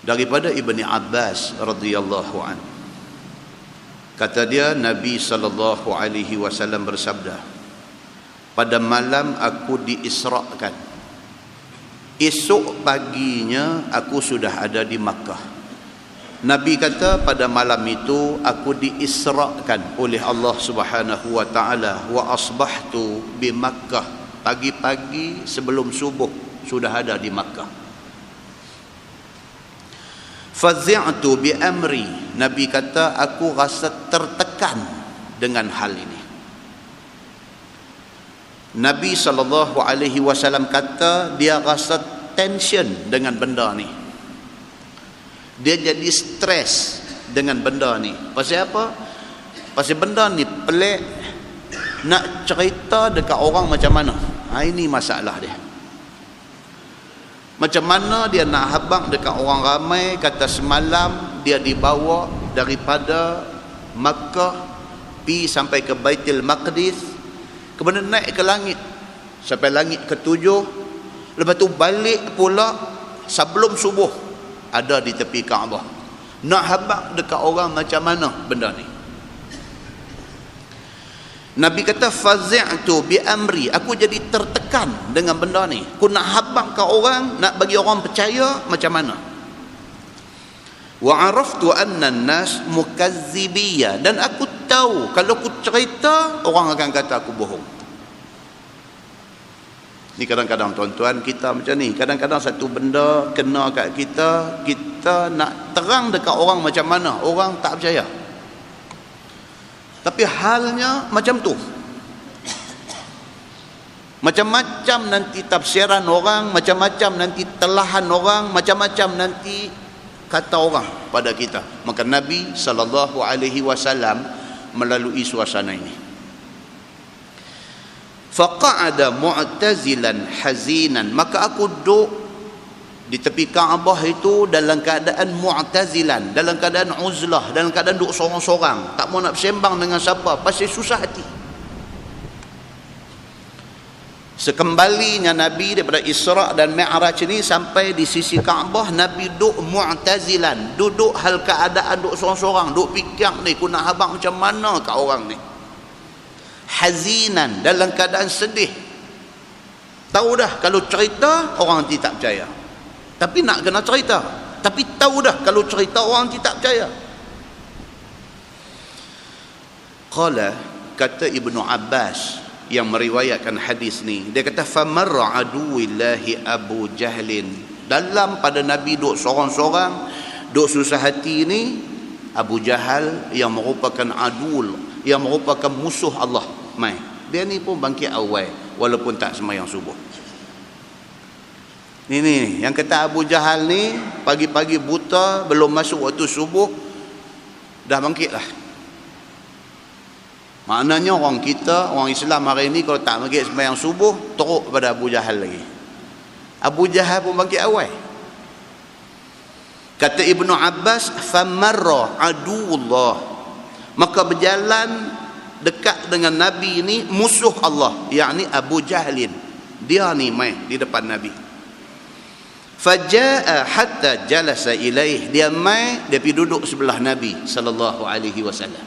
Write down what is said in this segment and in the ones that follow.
Daripada Ibni Abbas radhiyallahu anhu, kata dia, Nabi sallallahu alaihi wasallam bersabda, pada malam aku diisrakan, esok paginya aku sudah ada di Makkah. Nabi kata, pada malam itu aku diisrakan oleh Allah Subhanahu wa taala, wa asbahtu bi Makkah, pagi-pagi sebelum subuh sudah ada di Makkah. Fazi'tu bi amri, Nabi kata aku rasa tertekan dengan hal ini. Nabi SAW kata dia rasa tension dengan benda ni. Dia jadi stres dengan benda ni. Pasal apa? Pasal benda ni pelik, nak cerita dekat orang macam mana. Ini masalah dia. Macam mana dia nak habaq dekat orang ramai, kata semalam dia dibawa daripada Makkah pi sampai ke Baitul Maqdis, kemudian naik ke langit sampai langit ke-7, lepas tu balik pula sebelum subuh ada di tepi Kaabah. Nak habaq dekat orang macam mana benda ni? Nabi kata fazi'tu bi amri, aku jadi tertekan dengan benda ni. Aku nak habaq ke orang, nak bagi orang percaya macam mana. Wa araftu anna an-nas mukazzibiyya, dan aku tahu kalau aku cerita orang akan kata aku bohong. Ni kadang-kadang tuan-tuan kita macam ni, kadang-kadang satu benda kena kat kita, kita nak terang dekat orang macam mana, orang tak percaya. Tapi halnya macam tu. Macam-macam nanti tafsiran orang, macam-macam nanti telahan orang, macam-macam nanti kata orang pada kita. Maka Nabi SAW melalui suasana ini. Faqa'ada mu'tazilan hazinan, maka aku duduk di tepi Kaabah itu dalam keadaan mu'tazilan, dalam keadaan uzlah, dalam keadaan duduk sorang-sorang, tak mau nak bersembang dengan siapa, pasal susah hati. Sekembalinya Nabi daripada Isra' dan Mi'raj ini sampai di sisi Kaabah, Nabi duduk mu'tazilan, duduk hal keadaan duduk sorang-sorang, duduk fikir ni, aku nak habaq macam mana kat orang ni. Hazinan, dalam keadaan sedih. Tahu dah kalau cerita orang nanti tak percaya, tapi nak kena cerita. Tapi tahu dah kalau cerita orang tidak percaya. Qala, kata Ibnu Abbas yang meriwayatkan hadis ni, dia kata famarra aduwillahi Abu Jahlin, dalam pada Nabi duk sorang-sorang, duk susah hati ni, Abu Jahal yang merupakan adul, yang merupakan musuh Allah, mai dia ni pun bangkit awal walaupun tak sembahyang subuh. Ni yang kata Abu Jahal ni pagi-pagi buta, belum masuk waktu subuh dah bangkit lah. Maknanya orang kita, orang Islam hari ni kalau tak bangkit sembahyang subuh, teruk pada Abu Jahal lagi. Abu Jahal pun bangkit awal. Kata Ibnu Abbas, famarra aduullah, maka berjalan dekat dengan Nabi ni musuh Allah, yakni Abu Jahlin. Dia ni mai di depan Nabi. Fajaa hatta jalasa ilaih, dia mai, dia pergi duduk sebelah Nabi sallallahu alaihi wasallam.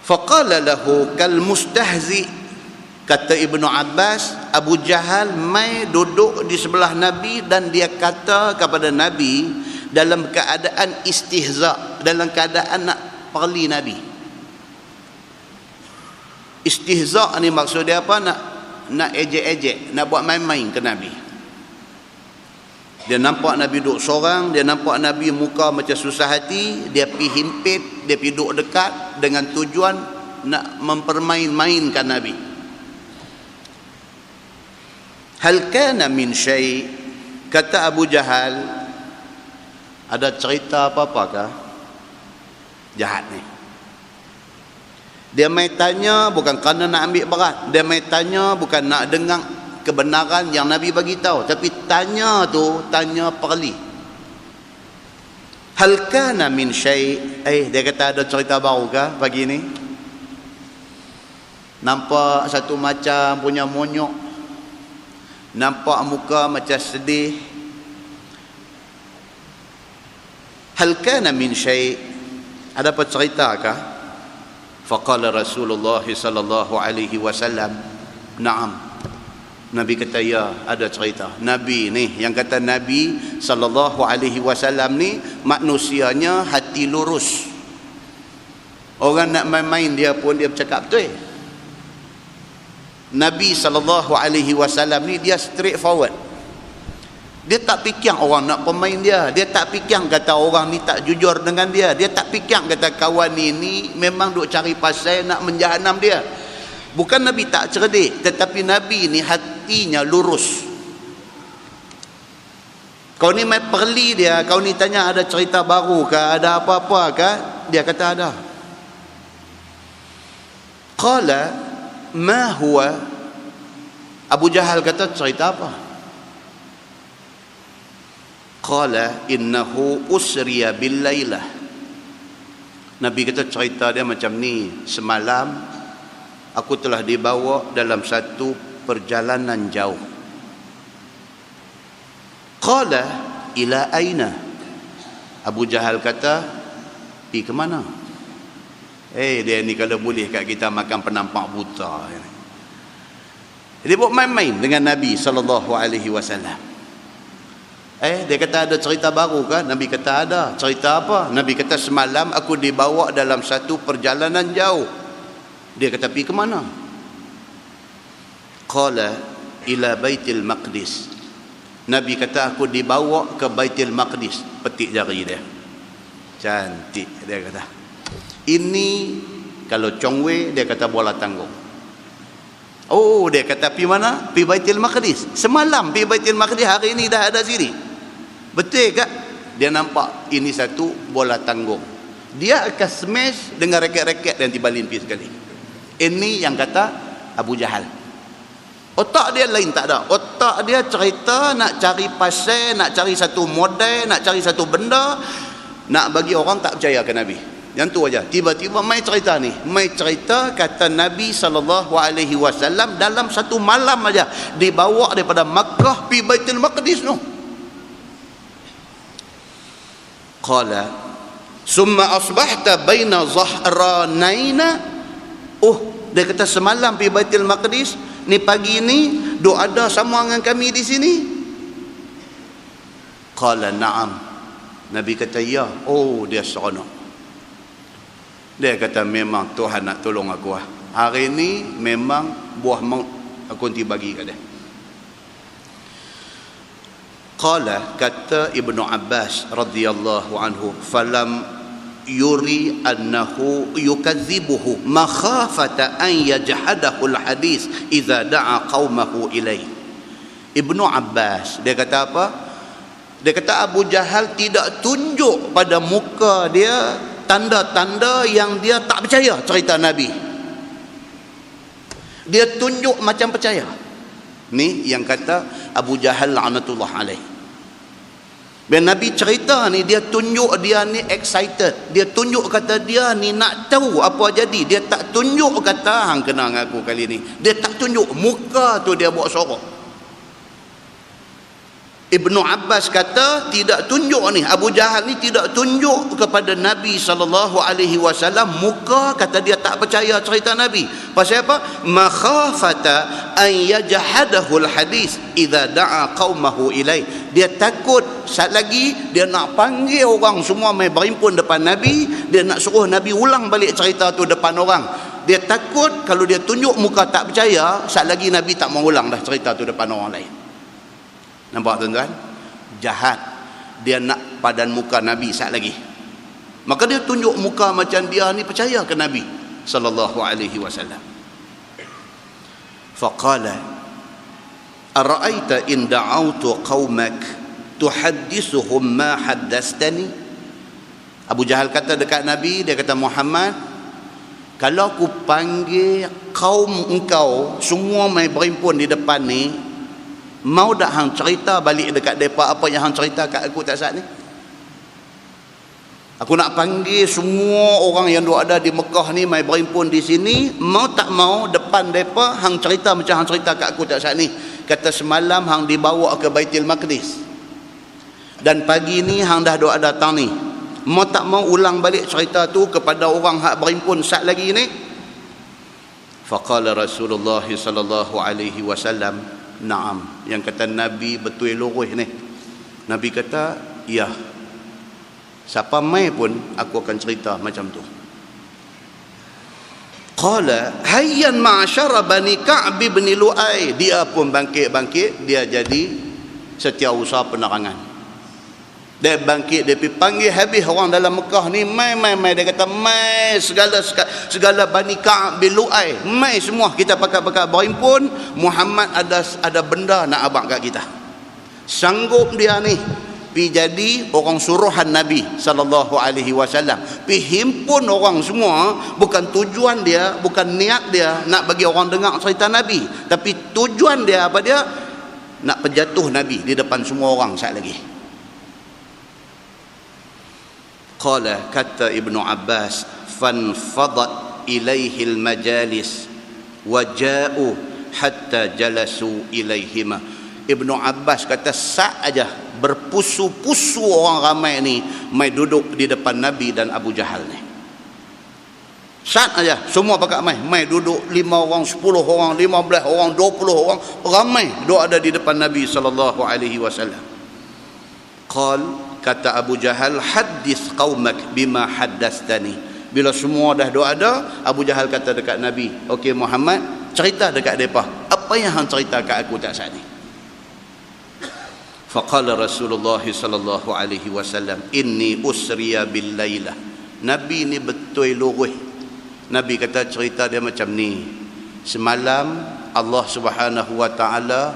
Faqala lahu kal mustahzi, kata Ibnu Abbas, Abu Jahal mai duduk di sebelah Nabi dan dia kata kepada Nabi dalam keadaan istihza, dalam keadaan nak perli Nabi. Istihza ni maksud dia apa? Nak ejek-ejek, nak buat main-main ke Nabi. Dia nampak Nabi duduk seorang, dia nampak Nabi muka macam susah hati, dia pergi himpit, dia pergi duduk dekat dengan tujuan nak mempermain-mainkan Nabi. Hal kana min syai', kata Abu Jahal, ada cerita apa-apakah jahat ni? Dia mai tanya bukan kerana nak ambil berat, dia mai tanya bukan nak dengar kebenaran yang Nabi bagi tahu, tapi tanya tu tanya perli. Hal kana min syai', dia kata ada cerita baru ke pagi ni? Nampak satu macam punya monyok, nampak muka macam sedih, hal kana min syai', ada apa cerita kah? Faqala Rasulullah sallallahu alaihi wasallam, na'am. Nabi kata, ya, ada cerita. Nabi ni, yang kata Nabi sallallahu alaihi wasallam ni manusianya hati lurus. Orang nak main-main dia pun dia bercakap betul. Nabi sallallahu alaihi wasallam ni dia straight forward. Dia tak fikir orang nak pemain dia. Dia tak fikir kata orang ni tak jujur dengan dia. Dia tak fikir kata kawan ni memang duk cari pasal nak menjahanam dia. Bukan Nabi tak cerdik, tetapi Nabi ni hatinya lurus. Kau ni main perli dia, kau ni tanya ada cerita baru ke, ada apa-apa ke, dia kata ada. Qala ma huwa, Abu Jahal kata cerita apa? Qala innahu usriya bil lailah. Nabi kata cerita dia macam ni, semalam aku telah dibawa dalam satu perjalanan jauh. Qala ila aina, Abu Jahal kata, pergi ke mana? Dia ni kalau boleh kat kita makan penampak buta. Dia buat main-main dengan Nabi sallallahu alaihi wasallam. Dia kata ada cerita baru kan? Nabi kata ada. Cerita apa? Nabi kata semalam aku dibawa dalam satu perjalanan jauh. Dia kata pergi ke mana? Qala ila Baitul Maqdis. Nabi kata aku dibawa ke Baitul Maqdis. Petik jari dia. Cantik dia kata. Ini kalau Chongwei dia kata bola tanggung. Oh, dia kata pergi mana? Pergi Baitul Maqdis. Semalam pergi Baitul Maqdis, hari ini dah ada sini. Betul tak? Dia nampak ini satu bola tanggung. Dia akan smash dengan raket-raket dan tiba limpi sekali. Ini yang kata Abu Jahal. Otak dia lain tak ada. Otak dia cerita nak cari pasal, nak cari satu model, nak cari satu benda, nak bagi orang tak percaya ke Nabi. Yang tu aja. Tiba-tiba mai cerita ni. Mai cerita kata Nabi SAW dalam satu malam aja dibawa daripada Makkah pergi Baitul Maqdis tu. Qala summa asbahta baina zahranaina. Dia kata semalam pergi Baitul Maqdis, ni pagi ni duk ada sama dengan kami di sini. Qala na'am. Nabi kata ya. Dia seronok. Dia kata memang Tuhan nak tolong aku lah. Hari ni memang buah maut aku nanti bagi kat dia. Qala, kata Ibnu Abbas radhiyallahu anhu, falam yuri annahu yukadzibuhu makhafata an yajhadahu alhadis idza da'a qaumahu ilai. Ibnu Abbas dia kata apa? Dia kata Abu Jahal tidak tunjuk pada muka dia tanda-tanda yang dia tak percaya cerita Nabi. Dia tunjuk macam percaya. Ni yang kata Abu Jahal la'natullah alaih. Bila Nabi cerita ni, dia tunjuk dia ni excited. Dia tunjuk kata dia ni nak tahu apa jadi. Dia tak tunjuk kata hang kena dengan aku kali ni. Dia tak tunjuk. Muka tu dia buat sorok. Ibnu Abbas kata tidak tunjuk ni. Abu Jahal ni tidak tunjuk kepada Nabi SAW muka, kata dia tak percaya cerita Nabi. Pasal apa? Makhafata an yajhadahu alhadis idza da'a qaumahu ilai. Dia takut saat lagi dia nak panggil orang semua mai berhimpun depan Nabi, dia nak suruh Nabi ulang balik cerita tu depan orang. Dia takut kalau dia tunjuk muka tak percaya, saat lagi Nabi tak mau ulang dah cerita tu depan orang lain. Nampak tuan-tuan? Jahat. Dia nak padan muka Nabi saat lagi. Maka dia tunjuk muka macam dia ni percaya ke Nabi sallallahu alaihi wasallam. Faqala ara'aita in da'awtu qaumak tuhaddithuhum ma haddastani. Abu Jahal kata dekat Nabi, dia kata Muhammad, kalau aku panggil kaum engkau semua mai berhimpun di depan ni, mau tak hang cerita balik dekat mereka apa yang hang cerita kat aku tak saat ni? Aku nak panggil semua orang yang ada di Mekah ni mai berhimpun di sini, mau tak mau depan mereka hang cerita macam hang cerita kat aku tak saat ni. Kata semalam hang dibawa ke Baitul Maqdis dan pagi ni hang dah doa datang ni. Mau tak mau ulang balik cerita tu kepada orang hak berimpun sat lagi ni. Faqala Rasulullah sallallahu alaihi wasallam, na'am. Yang kata Nabi betul lurus ni. Nabi kata, ya. Siapa mai pun aku akan cerita macam tu. Qala hayyan ma'syara bani Ka'b bin Lu'ay. Dia pun bangkit-bangkit, dia jadi setiausaha penerangan. Dia bangkit, dia pergi panggil habis orang dalam Mekah ni, mai. Dia kata, mai segala Bani Ka'b bin Lu'ay, mai semua kita pakat-pakat berimpun. Muhammad ada benda nak abang kat kita. Sanggup dia ni pergi jadi orang suruhan Nabi sallallahu alaihi wasallam. Pergi himpun orang semua, bukan tujuan dia, bukan niat dia nak bagi orang dengar cerita Nabi, tapi tujuan dia apa dia? Nak penjatuh Nabi di depan semua orang saat lagi. Qala, kata Ibnu Abbas, fanfadat ilaihi al-majalis wa ja'u hatta jalasu ilaihima. Ibnu Abbas kata saat aja berpusu-pusu orang ramai ni mai duduk di depan Nabi dan Abu Jahal ni. Saat aja semua pakat mai duduk, 5 orang, 10 orang, 15 orang, 20 orang, ramai duduk ada di depan Nabi sallallahu alaihi wasallam. Qal, kata Abu Jahal, hadis qaumak bima haddastani. Bila semua dah ada, Abu Jahal kata dekat Nabi, okey Muhammad, cerita dekat mereka apa yang hang cerita kat aku tak saat ni. Faqala Rasulullah sallallahu alaihi wasallam, inni usriya bil lailah. Nabi ni betul lurus. Nabi kata cerita dia macam ni. Semalam Allah Subhanahu wa taala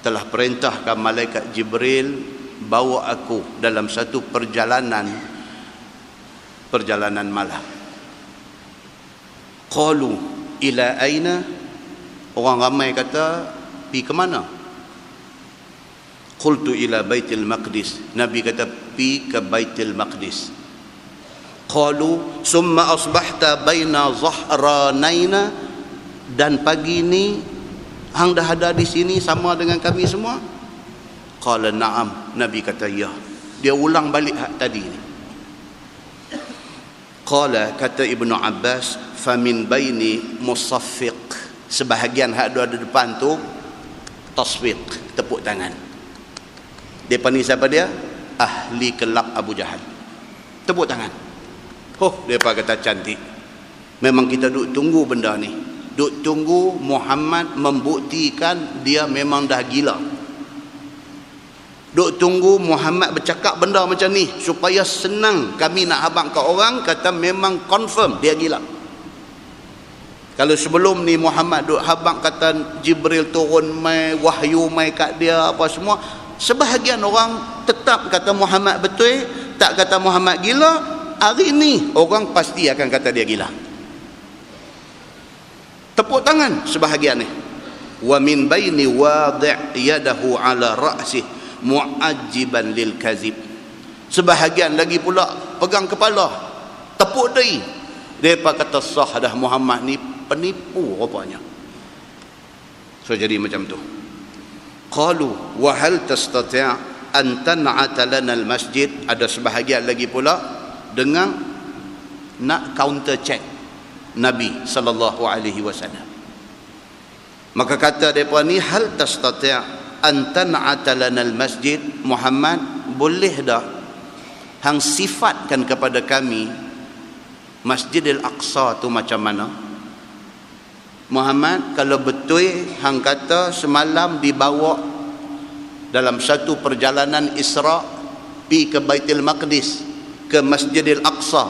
telah perintahkan malaikat Jibril bawa aku dalam satu perjalanan malam. Qalu ila aina? Orang ramai kata, pi ke mana? Qultu ila Baitul Maqdis. Nabi kata, pi ke Baitul Maqdis. Qalu summa asbahta baina zahranaina, dan pagi ni hang dah ada di sini sama dengan kami semua? Qala na'am. Nabi kata ya. Dia ulang balik hak tadi ni. Qala, kata Ibnu Abbas, famin baini musaffiq. Sebahagian hak ada depan tu tasfiq, tepuk tangan. Dia panggil siapa dia? Ahli kelab Abu Jahal. Tepuk tangan. Dia kata cantik. Memang kita duk tunggu benda ni. Duk tunggu Muhammad membuktikan dia memang dah gila. Duk tunggu Muhammad bercakap benda macam ni supaya senang kami nak habaq ke orang, kata memang confirm dia gila. Kalau sebelum ni Muhammad duk habaq kata Jibril turun mai, wahyu mai kat dia apa semua, sebahagian orang tetap kata Muhammad betul, tak kata Muhammad gila. Hari ni orang pasti akan kata dia gila. Tepuk tangan sebahagian ni. Wa min baini wadi' yadahu ala ra'sih mu'ajjiban lil kazib. Sebahagian lagi pula pegang kepala, tepuk dahi. Depa kata sah dah, Muhammad ni penipu rupanya. So jadi macam tu. Qalu wa hal tastati' an tan'ata lana al masjid. Ada sebahagian lagi pula dengan nak counter check Nabi sallallahu alaihi wasallam. Maka kata depa ni, hal tastati' an tan'ata lana al masjid. Muhammad, boleh dah hang sifatkan kepada kami Masjidil Aqsa tu macam mana? Muhammad, kalau betul hang kata semalam dibawa dalam satu perjalanan Isra pi ke Baitul Maqdis, ke Masjidil Aqsa,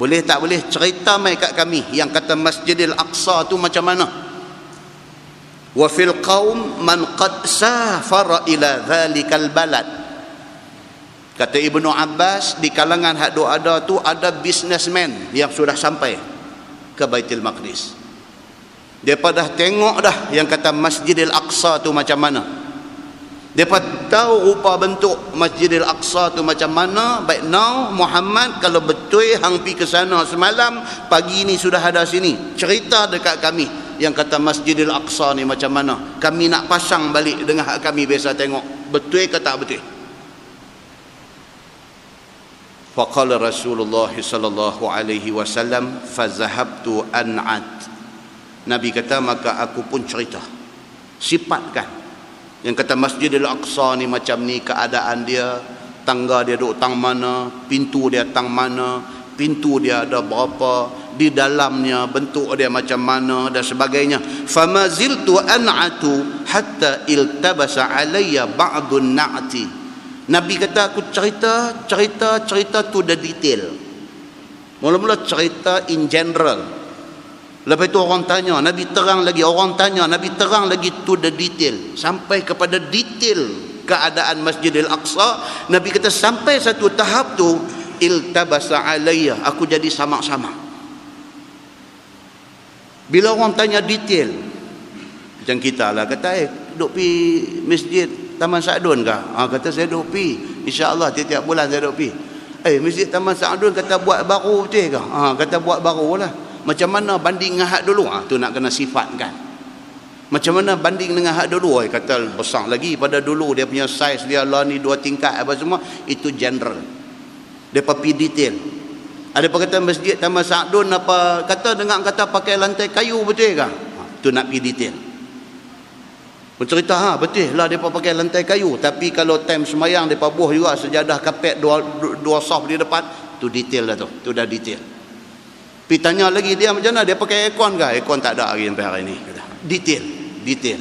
boleh tak boleh cerita mai kat kami yang kata Masjidil Aqsa tu macam mana? Wa fil qaum man qad safara ila dhalikal balad. Kata Ibnu Abbas, di kalangan hak ada tu ada businessman yang sudah sampai ke Baitul Maqdis. Depa dah tengok dah yang kata Masjidil Aqsa tu macam mana. Depa tahu rupa bentuk Masjidil Aqsa tu macam mana. Baik now Muhammad, kalau betul hang pi ke sana semalam, pagi ni sudah ada sini, cerita dekat kami yang kata Masjidil Aqsa ni macam mana. Kami nak pasang balik dengan hak kami biasa tengok, betul ke tak betul. Faqala Rasulullah sallallahu alaihi wasallam fazahabtu an'at. Nabi kata maka aku pun cerita, sifatkan. Yang kata Masjidil Aqsa ni macam ni keadaan dia, tangga dia duduk tang mana, pintu dia tang mana, pintu dia ada berapa, di dalamnya bentuk dia macam mana dan sebagainya. Fama ziltu an'atu hatta iltabasa alayya ba'dun na'ti. Nabi kata aku cerita tu dah detail. Mula-mula cerita in general. Lepas itu orang tanya, Nabi terang lagi, orang tanya, Nabi terang lagi tu dah detail. Sampai kepada detail keadaan Masjidil Aqsa. Nabi kata sampai satu tahap tu iltabasa alayya, aku jadi samak-samak. Bila orang tanya detail, macam kita lah kata duduk pi masjid Taman Sa'dun kah? Kata saya duduk pi, insya-Allah tiap-tiap bulan saya duduk pi. Masjid Taman Sa'dun kata buat baru betul kah? Kata buat baru lah. Macam mana banding dengan hak dulu? Tu nak kena sifatkan. Macam mana banding dengan hak dulu? Kata besar lagi pada dulu, dia punya saiz dia lah ni 2 tingkat apa semua, itu general. Depa pi detail. Ada apa kata Masjid Taman Sa'dun apa kata dengar kata pakai lantai kayu betul kah? Tu nak pi detail. Bercerita betul lah depa pakai lantai kayu, tapi kalau time semayang depa buh juga sejadah kapet dua soft di depan, tu detail dah tu. Tu dah detail. Pi tanya lagi dia macam mana dia pakai aircon kah? Aircon tak ada hari sampai hari ni. Detail.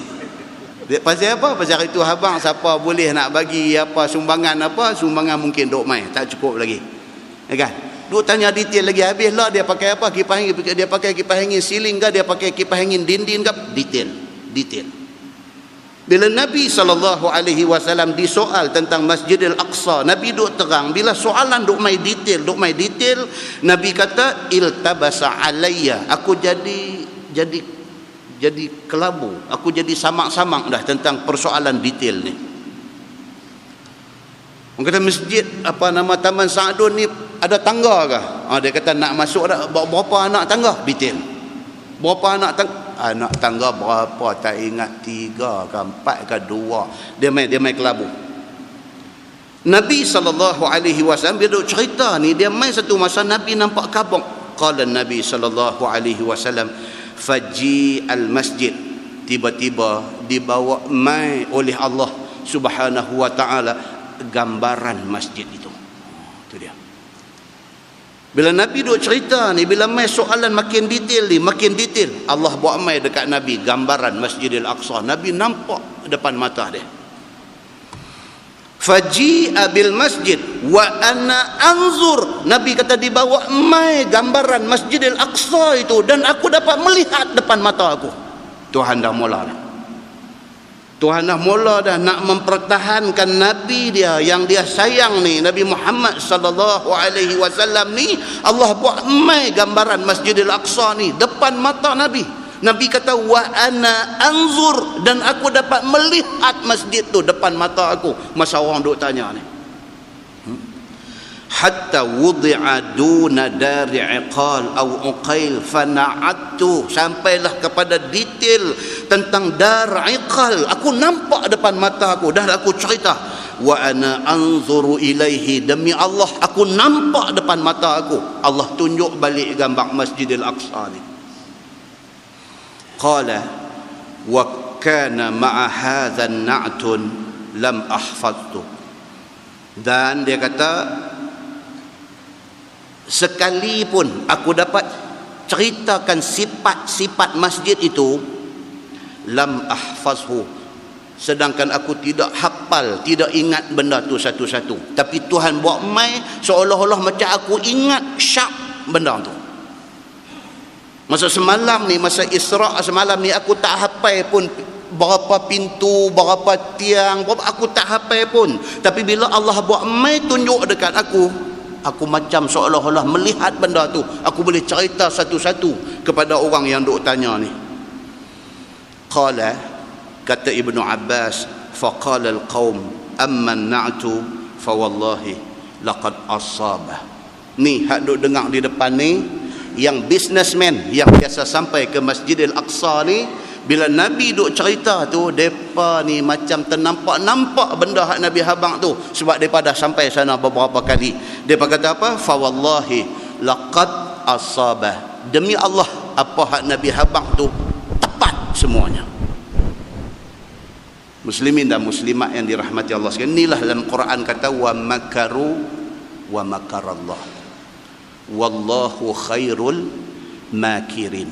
Pasal apa? Pasal itu abang siapa boleh nak bagi apa sumbangan mungkin duk mai, tak cukup lagi. Ya kan? Duk tanya detail lagi, habislah dia pakai apa? Kipas angin, dia pakai kipas angin siling ke, dia pakai kipas angin dinding ke? Detail. Bila Nabi SAW disoal tentang Masjidil Aqsa, Nabi duk terang. Bila soalan duk mai detail, Nabi kata iltabasa alayya, aku jadi kelabu, aku jadi samak-samak dah tentang persoalan detail ni. Orang kata masjid apa nama Taman Sa'dun ni ada tangga kah? Dia kata nak masuk ada berapa anak tangga? Detail. Berapa anak tangga berapa tak ingat, 3 ke 4 ke 2. Dia main kelabu. Nabi SAW dia duk cerita ni, dia main satu masa Nabi nampak kabut. Qala Nabi SAW faji al-masjid, tiba-tiba dibawa mai oleh Allah Subhanahu wa taala gambaran masjid itu. Itu dia. Bila Nabi duk cerita ni, bila mai soalan makin detail, Allah buat mai dekat Nabi gambaran Masjidil Aqsa. Nabi nampak depan mata dia. Faji'a bil masjid wa ana anzur. Nabi kata dibawa mai gambaran Masjidil Aqsa itu dan aku dapat melihat depan mata aku. Tuhan dah mula dah. Tuhan dah mula dah nak mempertahankan Nabi dia yang dia sayang ni, Nabi Muhammad sallallahu alaihi wasallam ni. Allah buat mai gambaran Masjidil Aqsa ni depan mata Nabi. Nabi kata wa ana anzur, dan aku dapat melihat masjid tu depan mata aku. Masa orang duk tanya ni, hatta wudi'a duna dari iqal au uqail fana'attu, sampailah kepada detail tentang dar iqal. Aku nampak depan mata aku, dah aku cerita. Wa ana anzuru ilaihi, demi Allah aku nampak depan mata aku. Allah tunjuk balik gambar Masjidil Aqsa ni. Qala wa kana ma'a hadha na'tun lam ahfadtu, dan dia kata sekalipun aku dapat ceritakan sifat-sifat masjid itu, lam ahfazhu, sedangkan aku tidak hafal, tidak ingat benda tu satu-satu, tapi Tuhan buat mai seolah-olah macam aku ingat syak benda tu. Masa semalam ni, masa Isra' semalam ni, aku tak hafal pun berapa pintu, berapa tiang, aku tak hafal pun. Tapi bila Allah buat mai tunjuk dekat aku macam seolah-olah melihat benda tu. Aku boleh cerita satu-satu kepada orang yang duk tanya ni. Qala, kata Ibnu Abbas, faqala al-qaum amma an-na'tu fa wallahi laqad asabah. Ni hak duk dengar di depan ni, yang businessman yang biasa sampai ke Masjidil Aqsa ni, Bila Nabi duk cerita tu, depa ni macam ternampak-nampak benda hak Nabi habang tu, sebab depa dah sampai sana beberapa kali. Depa kata apa? Fa wallahi laqad asabah. Demi Allah, apa hak Nabi habang tu tepat semuanya. Muslimin dan muslimat yang dirahmati Allah sekalian, inilah dalam Quran kata wa makaru wa makarallah wallahu khairul makirin.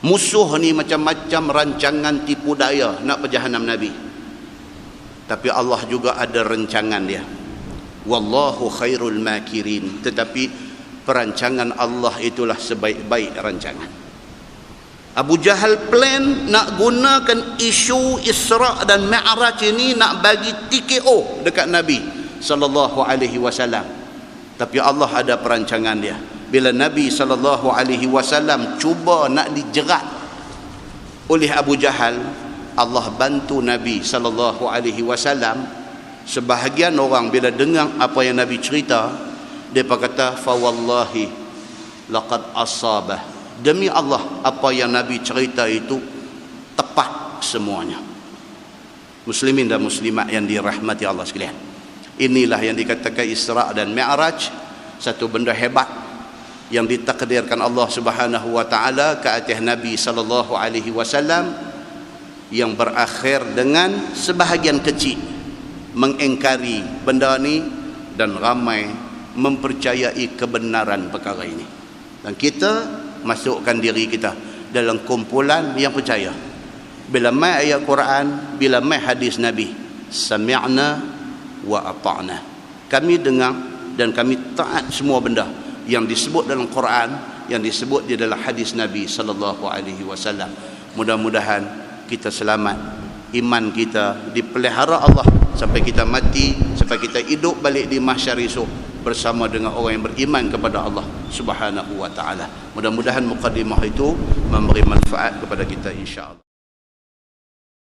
Musuh ni macam-macam rancangan tipu daya nak berjahanam Nabi, tapi Allah juga ada rancangan dia. Wallahu khairul makirin. Tetapi perancangan Allah itulah sebaik-baik rancangan. Abu Jahal plan nak gunakan isu Isra' dan Mi'raj ini nak bagi TKO dekat Nabi sallallahu alaihi wasallam. Tapi Allah ada perancangan dia. Bila Nabi SAW cuba nak dijerat oleh Abu Jahal, Allah bantu Nabi SAW. Sebahagian orang bila dengar apa yang Nabi cerita, mereka kata fa wallahi laqad asabah. Demi Allah, apa yang Nabi cerita itu tepat semuanya. Muslimin dan muslimat yang dirahmati Allah sekalian, inilah yang dikatakan Isra' dan Mi'raj, satu benda hebat yang ditakdirkan Allah Subhanahu wa taala ke atas Nabi sallallahu alaihi wasallam, yang berakhir dengan sebahagian kecil mengingkari benda ni dan ramai mempercayai kebenaran perkara ini. Dan kita masukkan diri kita dalam kumpulan yang percaya. Bila mai ayat Quran, bila mai hadis Nabi, sami'na wa ata'na. Kami dengar dan kami taat semua benda yang disebut dalam Quran, yang disebut di dalam hadis Nabi sallallahu alaihi wasallam. Mudah-mudahan kita selamat, iman kita dipelihara Allah sampai kita mati, sampai kita hidup balik di mahsyar esok bersama dengan orang yang beriman kepada Allah Subhanahu wa taala. Mudah-mudahan mukadimah itu memberi manfaat kepada kita insya-Allah.